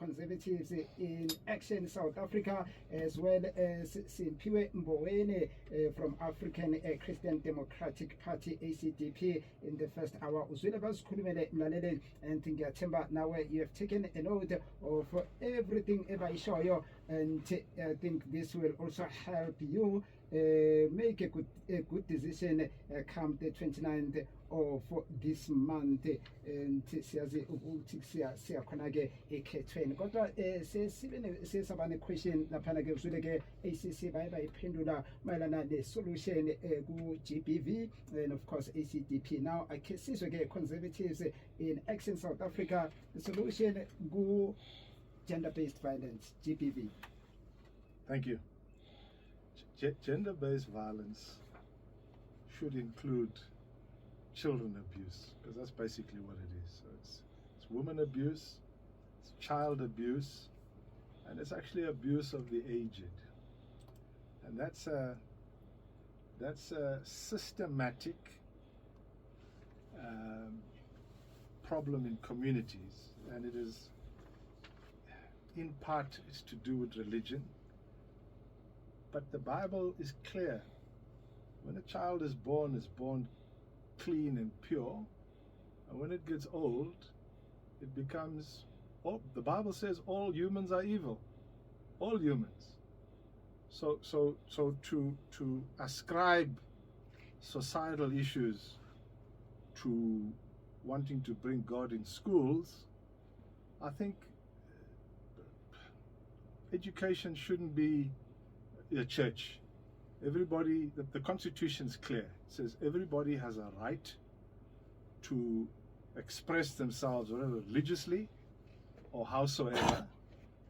Conservatives in Action South Africa, as well as Simpiwe Mboweni from African Christian Democratic Party, ACDP, in the first hour. And Tingatemba, now you have taken a note of everything I show you, and I think this will also help you make a good decision come the 29th of this month. And siyazi ukuthi siyakhona ke ekhethweni kodwa sesabane question laphana ke usule ke ACC bayiphendula mayelana ne solution ku GBV and of course ACDP. Now akhe sizwe ke Conservatives in Action South Africa, the solution ku gender-based violence, GBV. Thank you. Gender-based violence should include children abuse, because that's basically what it is. So it's woman abuse, it's child abuse, and it's actually abuse of the aged. And that's a systematic problem in communities, and it is in part it's to do with religion. But the Bible is clear. When a child is born clean and pure, and when it gets old, it becomes, the Bible says all humans are evil. All humans. So to ascribe societal issues to wanting to bring God in schools, I think education shouldn't be a church. Everybody, the Constitution's clear. It says everybody has a right to express themselves, whether religiously or howsoever,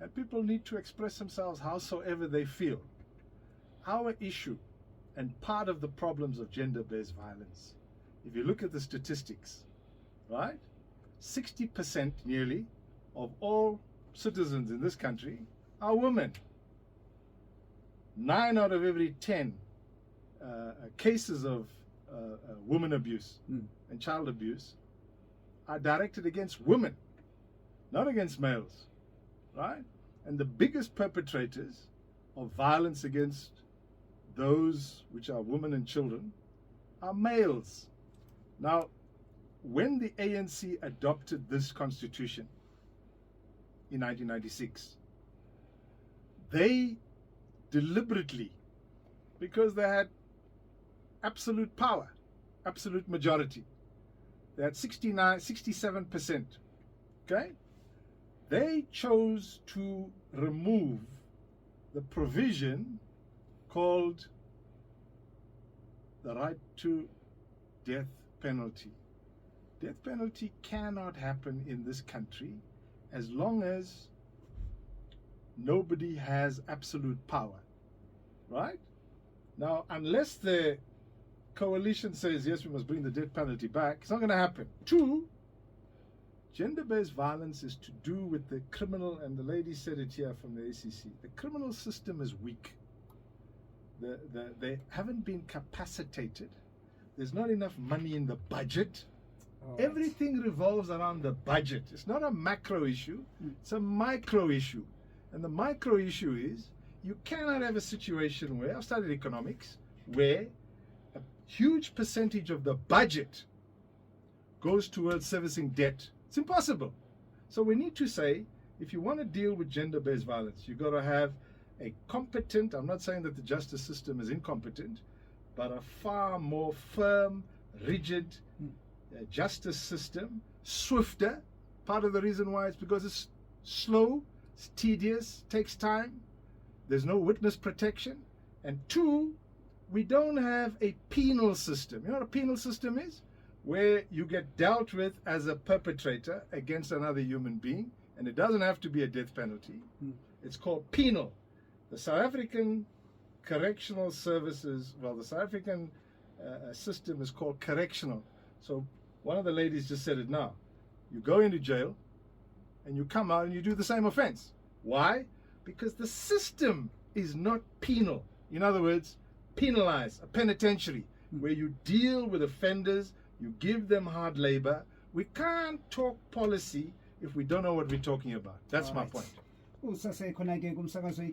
and people need to express themselves howsoever they feel. Our issue, and part of the problems of gender-based violence, if you look at the statistics, right, 60% nearly of all citizens in this country are women. 9 out of every 10 cases of woman abuse and child abuse are directed against women, not against males, right? And the biggest perpetrators of violence against those which are women and children are males. Now, when the ANC adopted this constitution in 1996, they deliberately, because they had absolute power, absolute majority, they had 67%, okay? They chose to remove the provision called the right to death penalty. Death penalty cannot happen in this country as long as nobody has absolute power, right? Now, unless the coalition says, yes, we must bring the death penalty back, it's not going to happen. 2, gender-based violence is to do with the criminal, and the lady said it here from the ACC, the criminal system is weak. They haven't been capacitated. There's not enough money in the budget. Everything revolves around the budget. It's not a macro issue, it's a micro issue. And the micro issue is you cannot have a situation where, I've studied economics, where a huge percentage of the budget goes towards servicing debt. It's impossible. So we need to say, if you want to deal with gender-based violence, you've got to have a competent, I'm not saying that the justice system is incompetent, but a far more firm, rigid justice system, swifter. Part of the reason why is because it's slow, it's tedious, takes time, there's no witness protection. And 2, we don't have a penal system. You know what a penal system is? Where you get dealt with as a perpetrator against another human being, and it doesn't have to be a death penalty. It's called penal. The South African correctional services, well, the South African system is called correctional. So one of the ladies just said it now. You go into jail and you come out and you do the same offense. Why? Because the system is not penal. In other words, penalize, a penitentiary, where you deal with offenders, you give them hard labor. We can't talk policy if we don't know what we're talking about. That's my Alright. point. Usasekhona ke kumsakazo